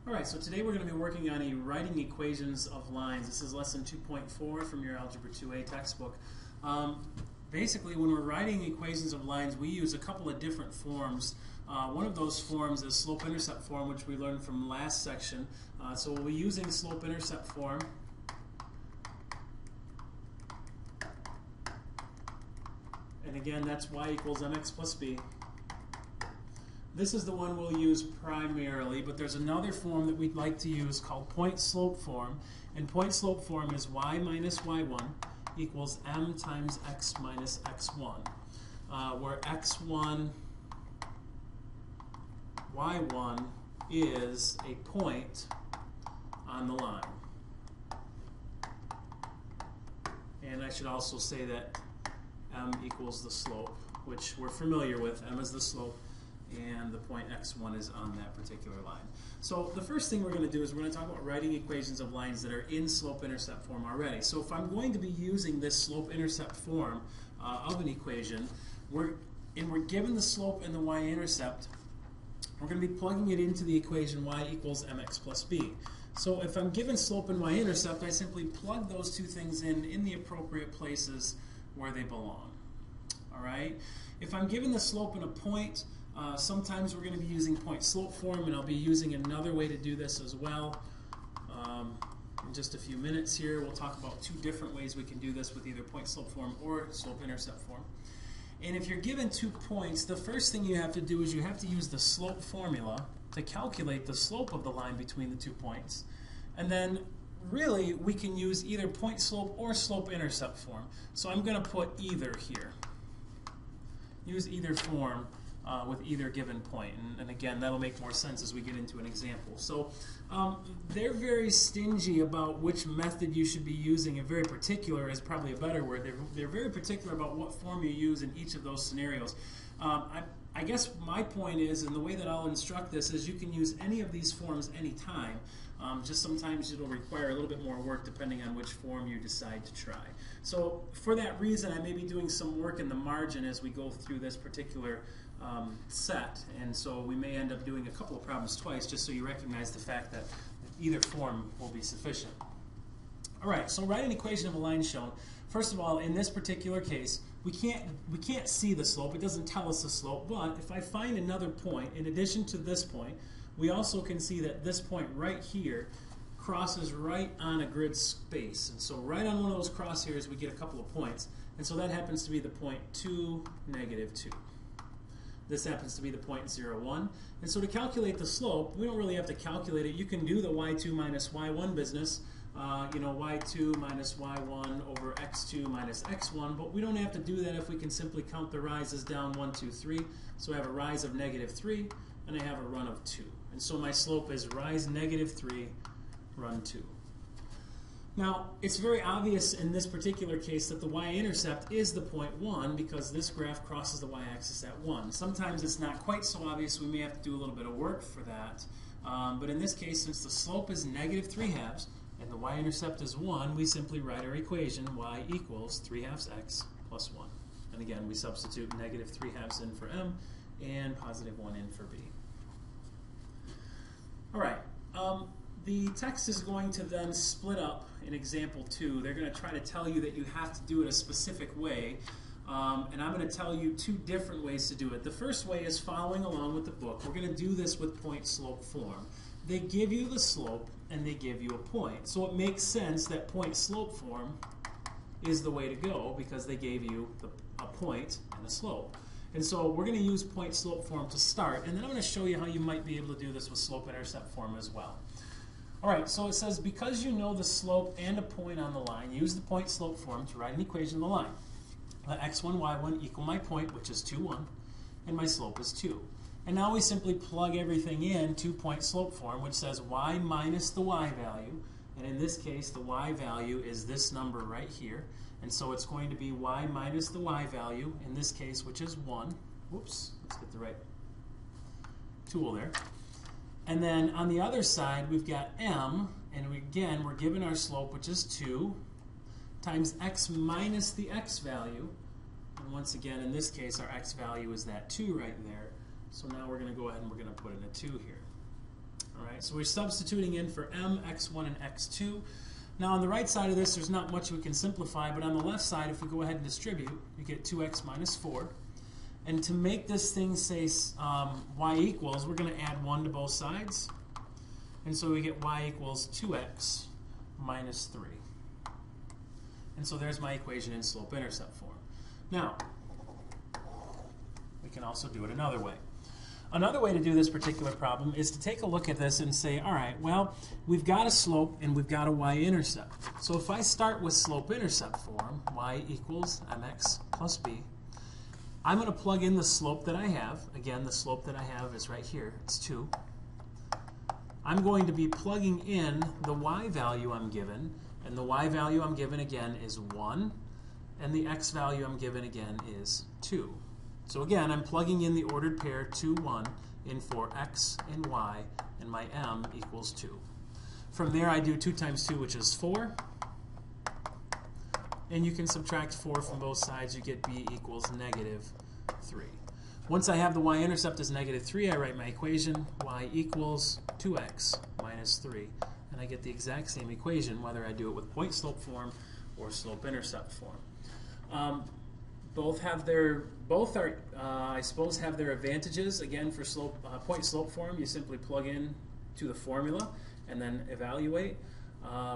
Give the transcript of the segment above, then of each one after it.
Alright, so today we're going to be working on writing equations of lines. This is lesson 2.4 from your Algebra 2A textbook. Basically, when we're writing equations of lines, we use a couple of different forms. One of those forms is slope-intercept form, which we learned from last section. So we'll be using slope-intercept form. And again, that's y equals mx plus b. This is the one we'll use primarily, but there's another form that we'd like to use called point-slope form. And point-slope form is y minus y1 equals m times x minus x1, where x1, y1 is a point on the line. And I should also say that m equals the slope, which we're familiar with. M is the slope, and the point x1 is on that particular line. So the first thing we're going to do is we're going to talk about writing equations of lines that are in slope-intercept form already. So if I'm going to be using this slope-intercept form of an equation, we're given the slope and the y-intercept, we're going to be plugging it into the equation y equals mx plus b. So if I'm given slope and y-intercept, I simply plug those two things in the appropriate places where they belong. All right? If I'm given the slope and a point, sometimes we're going to be using point-slope form, and I'll be using another way to do this as well. In just a few minutes here, we'll talk about two different ways we can do this with either point-slope form or slope-intercept form. And if you're given 2 points, the first thing you have to do is you have to use the slope formula to calculate the slope of the line between the 2 points. And then really, we can use either point-slope or slope-intercept form. So I'm going to put either here. Use either form with either given point. And again, that'll make more sense as we get into an example. So they're very stingy about which method you should be using, and very particular is probably a better word. They're very particular about what form you use in each of those scenarios. I guess my point is, and the way that I'll instruct this, is you can use any of these forms anytime. Just sometimes it'll require a little bit more work depending on which form you decide to try. So for that reason, I may be doing some work in the margin as we go through this particular set, and so we may end up doing a couple of problems twice, just so you recognize the fact that either form will be sufficient. All right, so write an equation of a line shown. First of all, in this particular case, we can't see the slope. It doesn't tell us the slope, but if I find another point in addition to this point, we also can see that this point right here crosses right on a grid space. And so right on one of those crosshairs, we get a couple of points. And so that happens to be the point 2, -2. This happens to be the point 0, 1. And so to calculate the slope, we don't really have to calculate it. You can do the y2 minus y1 business. Y2 minus y1 over x2 minus x1, but we don't have to do that if we can simply count the rises down 1, 2, 3. So I have a rise of -3, and I have a run of 2. And so my slope is rise -3, run 2. Now, it's very obvious in this particular case that the y-intercept is the point 1 because this graph crosses the y-axis at 1. Sometimes it's not quite so obvious. We may have to do a little bit of work for that. But in this case, since the slope is -3/2 and the y-intercept is 1, we simply write our equation y equals 3/2 x plus 1. And again, we substitute -3/2 in for m and +1 in for b. All right. The text is going to then split up in example 2. They're going to try to tell you that you have to do it a specific way, and I'm going to tell you 2 different ways to do it. The first way is following along with the book. We're going to do this with point-slope form. They give you the slope and they give you a point. So it makes sense that point-slope form is the way to go because they gave you a point and a slope. And so we're going to use point-slope form to start, and then I'm going to show you how you might be able to do this with slope-intercept form as well. All right, so it says, because you know the slope and a point on the line, use the point-slope form to write an equation of the line. Let x1, y1 equal my point, which is 2, 1, and my slope is 2. And now we simply plug everything in to point-slope form, which says y minus the y value. And in this case, the y value is this number right here. And so it's going to be y minus the y value, in this case, which is 1. Whoops, let's get the right tool there. And then on the other side, we've got m, and again, we're given our slope, which is 2, times x minus the x value. And once again, in this case, our x value is that 2 right there. So now we're going to go ahead and we're going to put in a 2 here. All right, so we're substituting in for m, x1, and x2. Now on the right side of this, there's not much we can simplify, but on the left side, if we go ahead and distribute, you get 2x minus 4. And to make this thing say y equals, we're going to add 1 to both sides. And so we get y equals 2x minus 3. And so there's my equation in slope-intercept form. Now, we can also do it another way. Another way to do this particular problem is to take a look at this and say, all right, well, we've got a slope and we've got a y-intercept. So if I start with slope-intercept form, y equals mx plus b, I'm going to plug in the slope that I have. Again, the slope that I have is right here. It's 2. I'm going to be plugging in the y value I'm given, and the y value I'm given again is 1, and the x value I'm given again is 2. So again, I'm plugging in the ordered pair 2, 1 in for x and y, and my m equals 2. From there, I do 2 times 2, which is 4. And you can subtract 4 from both sides. You get b equals negative 3. Once I have the y-intercept as negative 3, I write my equation, y equals 2x minus 3. And I get the exact same equation, whether I do it with point-slope form or slope-intercept form. Both are, I suppose, have their advantages. Again, for point-slope form, you simply plug in to the formula and then evaluate,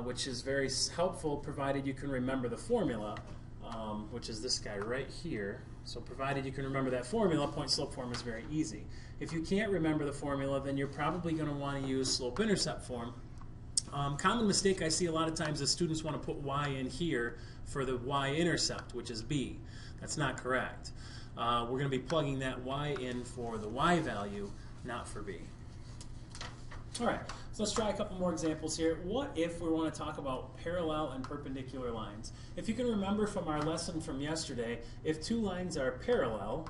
which is very helpful provided you can remember the formula, which is this guy right here. So provided you can remember that formula, point-slope form is very easy. If you can't remember the formula, then you're probably going to want to use slope-intercept form. Common mistake I see a lot of times is students want to put y in here for the y-intercept, which is b. That's not correct. We're going to be plugging that y in for the y value, not for b. All right, so let's try a couple more examples here. What if we want to talk about parallel and perpendicular lines? If you can remember from our lesson from yesterday, if two lines are parallel,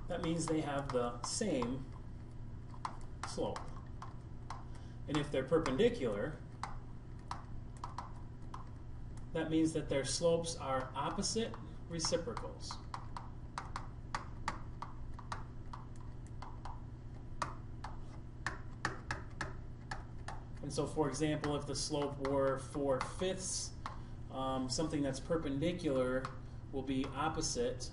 that means they have the same slope. And if they're perpendicular, that means that their slopes are opposite reciprocals. And so, for example, if the slope were 4/5, something that's perpendicular will be opposite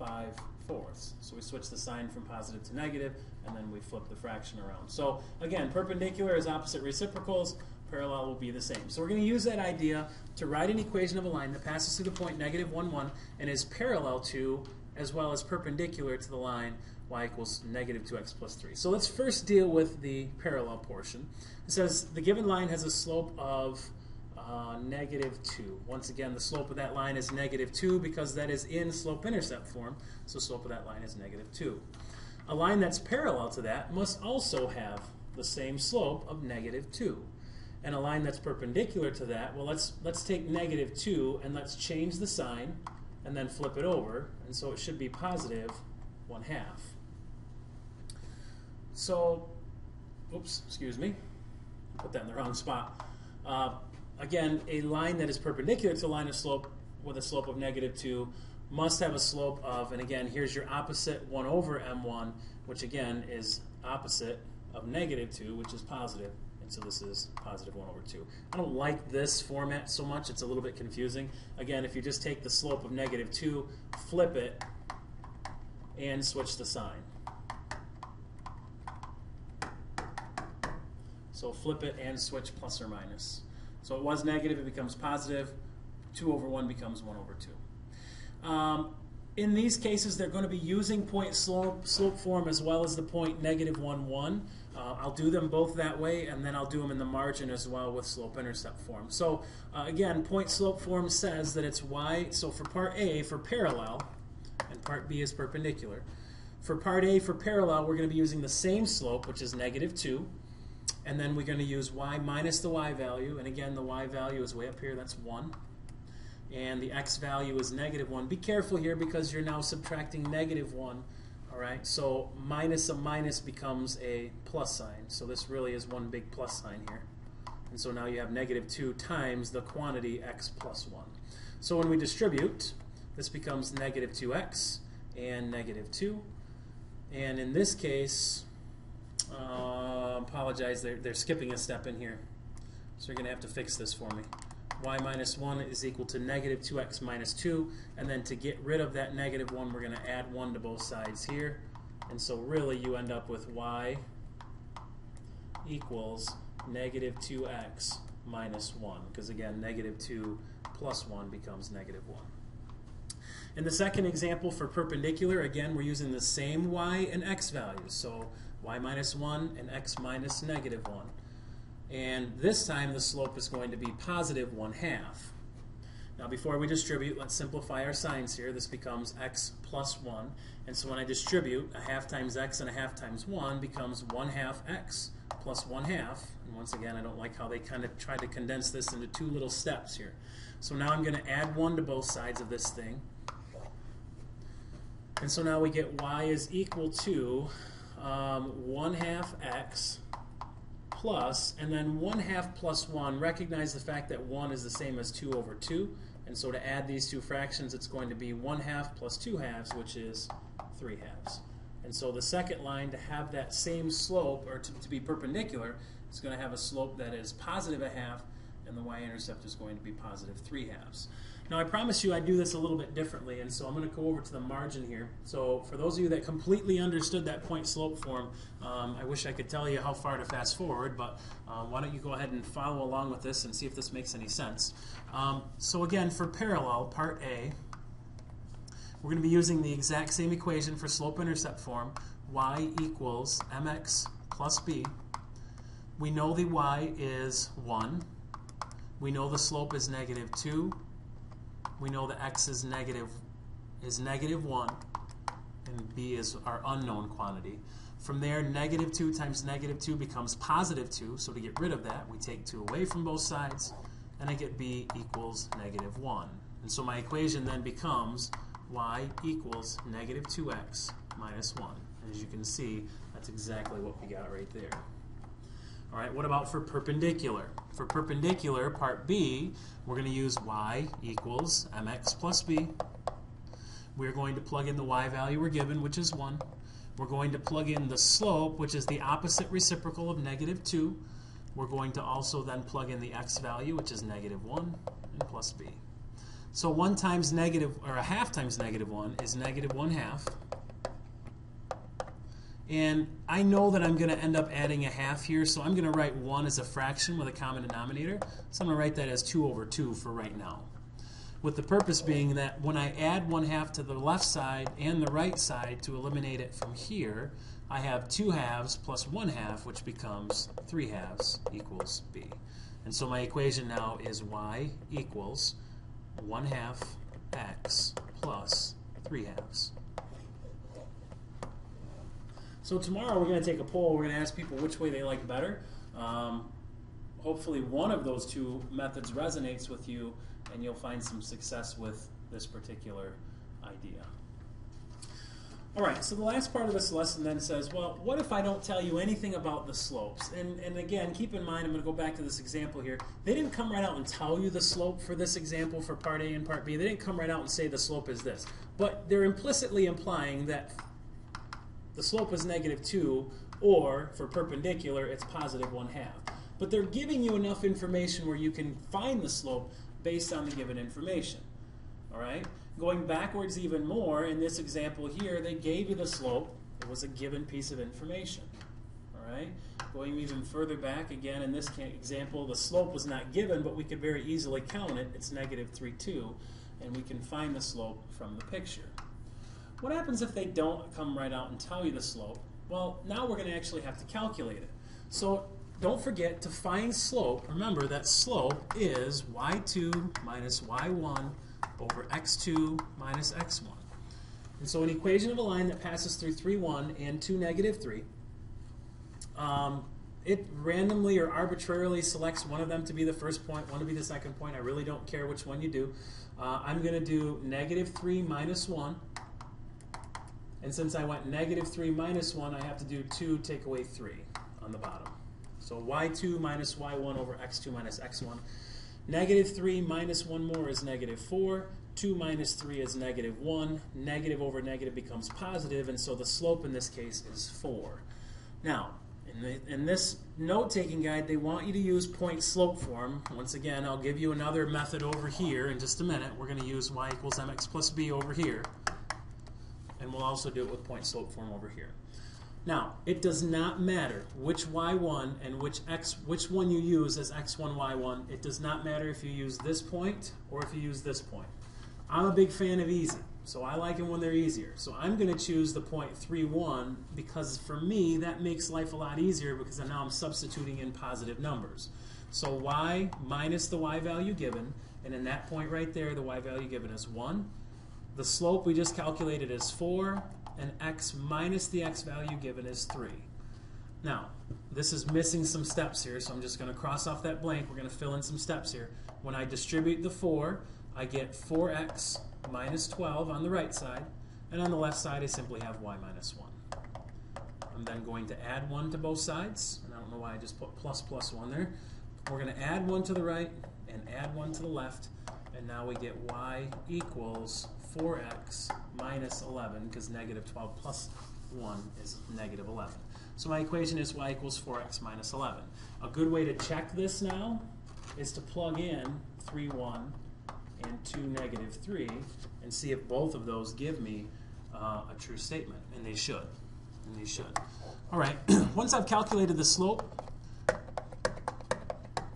5/4. So we switch the sign from positive to negative, and then we flip the fraction around. So again, perpendicular is opposite reciprocals. Parallel will be the same. So we're going to use that idea to write an equation of a line that passes through the point negative 1, 1 and is parallel to, as well as perpendicular to the line y equals negative 2x plus 3. So let's first deal with the parallel portion. It says the given line has a slope of negative 2. Once again, the slope of that line is negative 2 because that is in slope-intercept form. So slope of that line is negative 2. A line that's parallel to that must also have the same slope of negative 2. And a line that's perpendicular to that, well, let's take negative 2 and let's change the sign and then flip it over. And so it should be positive 1/2. So, oops, excuse me. Put that in the wrong spot. Again, a line that is perpendicular to a line of slope with a slope of negative 2 must have a slope of, and again, here's your opposite 1 over m1, which again is opposite of negative 2, which is positive. And so this is positive 1 over 2. I don't like this format so much. It's a little bit confusing. Again, if you just take the slope of negative 2, flip it, and switch the sign. So flip it and switch plus or minus. So it was negative, it becomes positive. 2 over 1 becomes 1 over 2. In these cases, they're going to be using point slope form as well as the point negative 1, 1. I'll do them both that way, and then I'll do them in the margin as well with slope-intercept form. So again, point slope form says that it's y. So for part A, for parallel, and part B is perpendicular. For part A, for parallel, we're going to be using the same slope, which is negative 2. And then we're going to use y minus the y value. And again, the y value is way up here. That's 1. And the x value is negative 1. Be careful here because you're now subtracting negative 1. All right, so minus a minus becomes a plus sign. So this really is one big plus sign here. And so now you have negative 2 times the quantity x plus 1. So when we distribute, this becomes negative 2x and negative 2. And in this case, apologize, they're skipping a step in here. So you're going to have to fix this for me. Y minus 1 is equal to negative 2x minus 2. And then to get rid of that negative 1, we're going to add 1 to both sides here. And so really you end up with y equals negative 2x minus 1. Because again, negative 2 plus 1 becomes negative 1. In the second example for perpendicular, again, we're using the same y and x values. So y minus 1 and x minus negative 1. And this time the slope is going to be positive 1/2. Now before we distribute, let's simplify our signs here. This becomes x plus 1. And so when I distribute, a half times x and a half times 1 becomes 1/2 x plus 1/2. And once again, I don't like how they kind of tried to condense this into two little steps here. So now I'm going to add 1 to both sides of this thing. And so now we get y is equal to 1/2 x plus, and then 1/2 plus 1, recognize the fact that 1 is the same as 2 over 2. And so to add these two fractions, it's going to be 1/2 plus 2/2, which is 3/2. And so the second line, to have that same slope, or to be perpendicular, is going to have a slope that is positive 1/2, and the y-intercept is going to be positive 3/2. Now I promise you I do this a little bit differently, and so I'm going to go over to the margin here. So for those of you that completely understood that point slope form, I wish I could tell you how far to fast forward, but why don't you go ahead and follow along with this and see if this makes any sense. So again, for parallel, part A, we're going to be using the exact same equation for slope-intercept form, y equals mx plus b. We know the y is 1. We know the slope is negative 2. We know the x is negative 1, and b is our unknown quantity. From there, negative 2 times negative 2 becomes positive 2, so to get rid of that, we take 2 away from both sides, and I get b equals negative 1. And so my equation then becomes y equals negative 2x minus 1. And as you can see, that's exactly what we got right there. All right, what about for perpendicular? For perpendicular, part B, we're going to use y equals mx plus b. We're going to plug in the y value we're given, which is 1. We're going to plug in the slope, which is the opposite reciprocal of negative 2. We're going to also then plug in the x value, which is negative 1, and plus b. So 1 times negative, or a half times negative 1 is negative 1/2. And I know that I'm going to end up adding a half here, so I'm going to write 1 as a fraction with a common denominator. So I'm going to write that as 2 over 2 for right now. With the purpose being that when I add 1/2 to the left side and the right side to eliminate it from here, I have 2/2 plus 1/2, which becomes 3/2 equals b. And so my equation now is y equals 1/2 x plus 3/2. So tomorrow we're going to take a poll. We're going to ask people which way they like better. Hopefully one of those two methods resonates with you, and you'll find some success with this particular idea. All right, so the last part of this lesson then says, well, what if I don't tell you anything about the slopes? And again, keep in mind, I'm going to go back to this example here. They didn't come right out and tell you the slope for this example for part A and part B. They didn't come right out and say the slope is this. But they're implicitly implying that the slope is negative 2, or for perpendicular, it's positive 1/2. But they're giving you enough information where you can find the slope based on the given information. All right? Going backwards even more, in this example here, they gave you the slope. It was a given piece of information. All right? Going even further back, again, in this example, the slope was not given, but we could very easily count it. It's negative 3/2, and we can find the slope from the picture. What happens if they don't come right out and tell you the slope? Well, now we're going to actually have to calculate it. So don't forget to find slope. Remember that slope is y2 minus y1 over x2 minus x1. And so an equation of a line that passes through 3, 1 and 2, negative 3, it randomly or arbitrarily selects one of them to be the first point, one to be the second point. I really don't care which one you do. I'm going to do negative 3 minus 1. And since I went negative 3 minus 1, I have to do 2 take away 3 on the bottom. So y2 minus y1 over x2 minus x1. Negative 3 minus 1 more is negative 4. 2 minus 3 is negative 1. Negative over negative becomes positive, and so the slope in this case is 4. Now, In this note-taking guide, they want you to use point-slope form. Once again, I'll give you another method over here in just a minute. We're going to use y equals mx plus b over here. And we'll also do it with point-slope form over here. Now, it does not matter which y1 and which one you use as x1, y1. It does not matter if you use this point or if you use this point. I'm a big fan of easy, so I like them when they're easier. So I'm going to choose the point 3, 1 because for me that makes life a lot easier because now I'm substituting in positive numbers. So y minus the y value given, and in that point right there the y value given is 1. The slope we just calculated is 4, and x minus the x value given is 3. Now, this is missing some steps here, so I'm just going to cross off that blank. We're going to fill in some steps here. When I distribute the 4, I get 4x minus 12 on the right side, and on the left side I simply have y minus 1. I'm then going to add 1 to both sides, and I don't know why I just put plus 1 there. We're going to add 1 to the right and add 1 to the left, and now we get y equals 4x minus 11, because negative 12 plus 1 is negative 11. So my equation is y equals 4x minus 11. A good way to check this now is to plug in 3, 1 and 2, negative 3, and see if both of those give me a true statement, and they should. All right, once I've calculated the slope,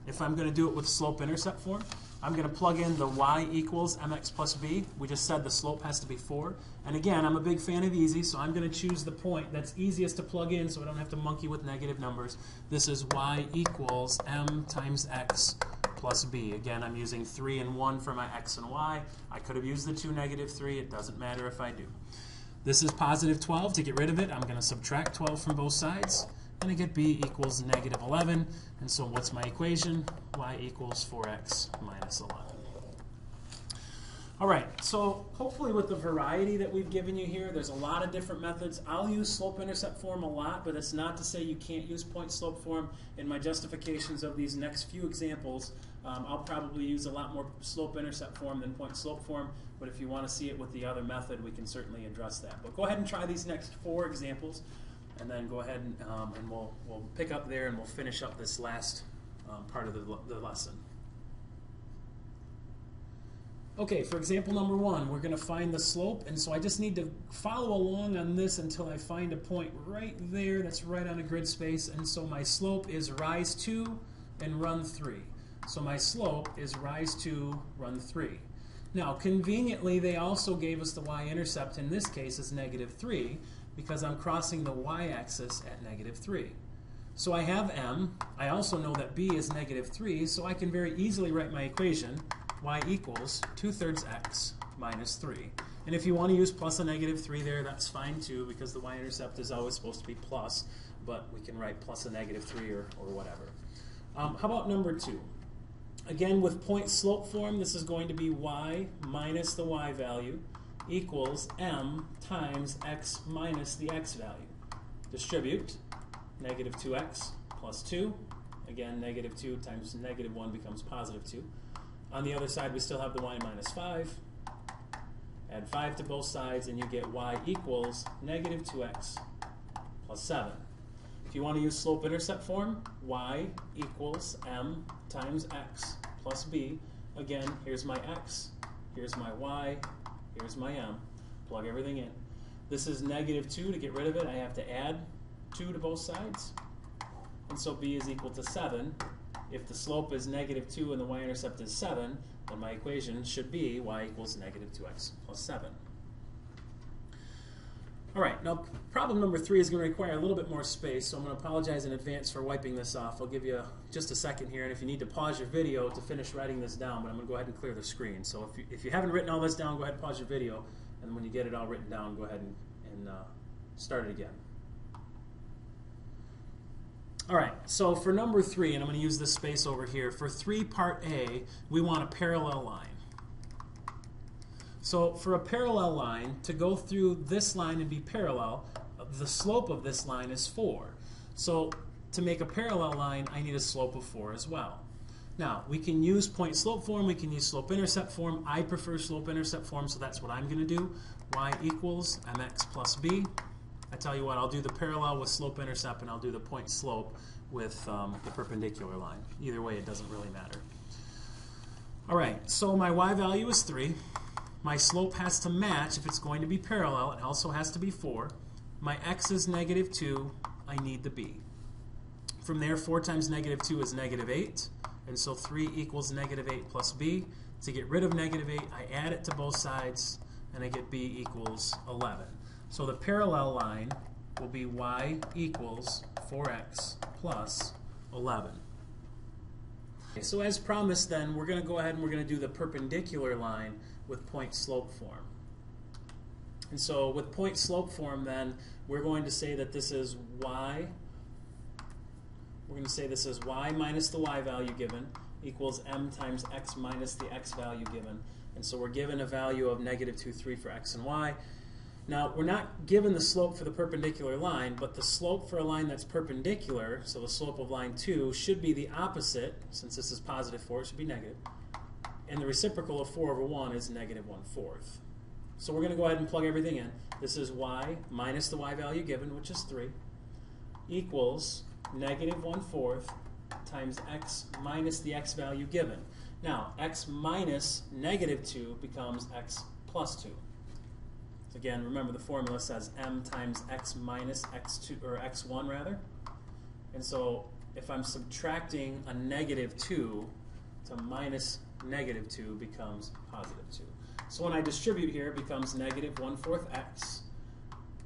if I'm going to do it with slope-intercept form, I'm going to plug in the y equals mx plus b. We just said the slope has to be 4. And again, I'm a big fan of easy, so I'm going to choose the point that's easiest to plug in so I don't have to monkey with negative numbers. This is y equals m times x plus b. Again, I'm using 3 and 1 for my x and y. I could have used the 2, negative 3. It doesn't matter if I do. This is positive 12. To get rid of it, I'm going to subtract 12 from both sides. And I get b equals negative 11. And so what's my equation? Y equals 4x minus 11. All right, so hopefully with the variety that we've given you here, there's a lot of different methods. I'll use slope-intercept form a lot, but it's not to say you can't use point-slope form. In my justifications of these next few examples, I'll probably use a lot more slope-intercept form than point-slope form, but if you want to see it with the other method, we can certainly address that. But go ahead and try these next 4 examples, and then go ahead and we'll pick up there and we'll finish up this last part of the lesson. Okay, for example number 1, we're going to find the slope, and so I just need to follow along on this until I find a point right there that's right on a grid space, and so my slope is rise 2 and run 3. So my slope is rise 2, run 3. Now, conveniently, they also gave us the y-intercept, in this case, is negative 3, because I'm crossing the y-axis at negative 3. So I have m. I also know that b is negative 3, so I can very easily write my equation, y equals 2/3 x minus 3. And if you want to use plus a negative 3 there, that's fine too, because the y-intercept is always supposed to be plus, but we can write plus a negative 3 or whatever. How about number 2? Again, with point-slope form, this is going to be y minus the y value equals m times x minus the x value. Distribute, negative 2x plus 2. Again, negative 2 times negative 1 becomes positive 2. On the other side, we still have the y minus 5. Add 5 to both sides, and you get y equals negative 2x plus 7. If you want to use slope-intercept form, y equals m times x plus b. Again, here's my x, here's my y, here's my m. Plug everything in. This is negative 2. To get rid of it, I have to add 2 to both sides. And so b is equal to 7. If the slope is negative 2 and the y-intercept is 7, then my equation should be y equals negative 2x plus 7. All right, now problem number 3 is going to require a little bit more space, so I'm going to apologize in advance for wiping this off. I'll give you just a second here, and if you need to pause your video to finish writing this down, but I'm going to go ahead and clear the screen. So if you haven't written all this down, go ahead and pause your video, and when you get it all written down, go ahead and start it again. All right, so for number 3, and I'm going to use this space over here, for 3 part A, we want a parallel line. So for a parallel line, to go through this line and be parallel, the slope of this line is 4. So to make a parallel line, I need a slope of 4 as well. Now, we can use point-slope form, we can use slope-intercept form. I prefer slope-intercept form, so that's what I'm going to do. Y equals mx plus b. I tell you what, I'll do the parallel with slope-intercept, and I'll do the point-slope with the perpendicular line. Either way, it doesn't really matter. All right, so my y value is 3. My slope has to match if it's going to be parallel. It also has to be 4. My x is negative 2. I need the b. From there, 4 times negative 2 is negative 8. And so 3 equals negative 8 plus b. To get rid of negative 8, I add it to both sides, and I get b equals 11. So the parallel line will be y equals 4x plus 11. Okay, so as promised then, we're going to go ahead and we're going to do the perpendicular line with point-slope form. And so with point-slope form then, we're going to say that this is y. We're going to say this is y minus the y value given equals m times x minus the x value given. And so we're given a value of negative 2, 3 for x and y. Now, we're not given the slope for the perpendicular line, but the slope for a line that's perpendicular, so the slope of line 2, should be the opposite. Since this is positive 4, it should be negative. And the reciprocal of 4 over 1 is negative 1/4. So we're going to go ahead and plug everything in. This is y minus the y value given, which is 3, equals negative 1/4 times x minus the x value given. Now, x minus negative 2 becomes x plus 2. So again, remember the formula says m times x minus x2, or x1 rather. And so if I'm subtracting a negative 2 to minus negative 2 becomes positive 2. So when I distribute here, it becomes negative 1/4 x.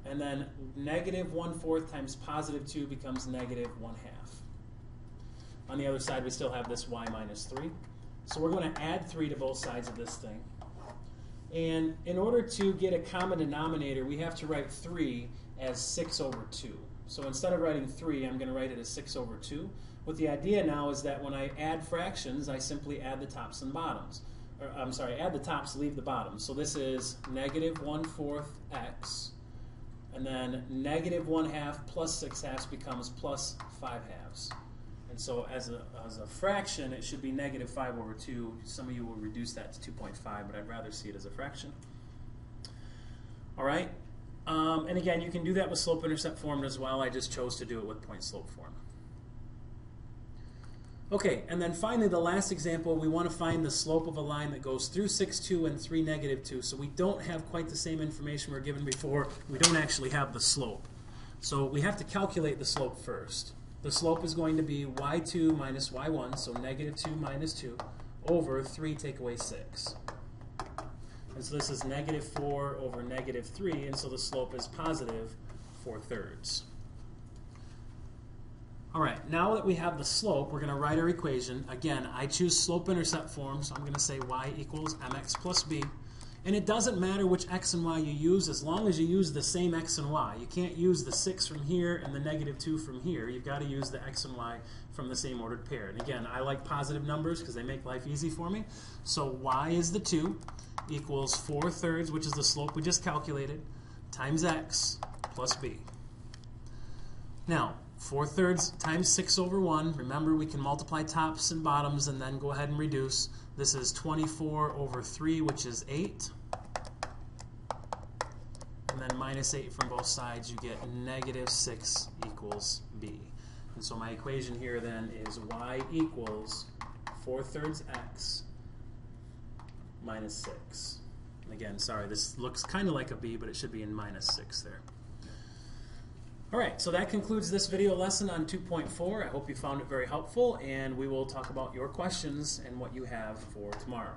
And then negative 1/4 times positive 2 becomes negative 1/2. On the other side, we still have this y minus 3. So we're going to add 3 to both sides of this thing. And in order to get a common denominator, we have to write 3 as 6 over 2. So instead of writing 3, I'm going to write it as 6 over 2. What the idea now is that when I add fractions, I simply add the tops and bottoms. Or, I'm sorry, add the tops, leave the bottoms. So this is negative 1/4 x. And then negative 1/2 plus 6/2 becomes plus 5/2. And so as a fraction, it should be negative 5 over 2. Some of you will reduce that to 2.5, but I'd rather see it as a fraction. All right? And again, you can do that with slope-intercept form as well. I just chose to do it with point-slope form. Okay, and then finally, the last example, we want to find the slope of a line that goes through 6, 2, and 3, negative 2. So we don't have quite the same information we were given before. We don't actually have the slope. So we have to calculate the slope first. The slope is going to be y2 minus y1, so negative 2 minus 2, over 3 take away 6. And so this is negative 4 over negative 3, and so the slope is positive 4/3. All right, now that we have the slope, we're going to write our equation. Again, I choose slope-intercept form, so I'm going to say y equals mx plus b. And it doesn't matter which x and y you use as long as you use the same x and y. You can't use the 6 from here and the negative 2 from here. You've got to use the x and y from the same ordered pair. And again, I like positive numbers because they make life easy for me. So y is the 2 equals 4/3, which is the slope we just calculated, times x plus b. Now, 4/3 times 6 over 1. Remember, we can multiply tops and bottoms and then go ahead and reduce. This is 24 over 3, which is 8. And then minus 8 from both sides, you get negative 6 equals b. And so my equation here then is y equals 4/3 x minus 6. And again, sorry, this looks kind of like a b, but it should be in minus 6 there. All right, so that concludes this video lesson on 2.4. I hope you found it very helpful, and we will talk about your questions and what you have for tomorrow.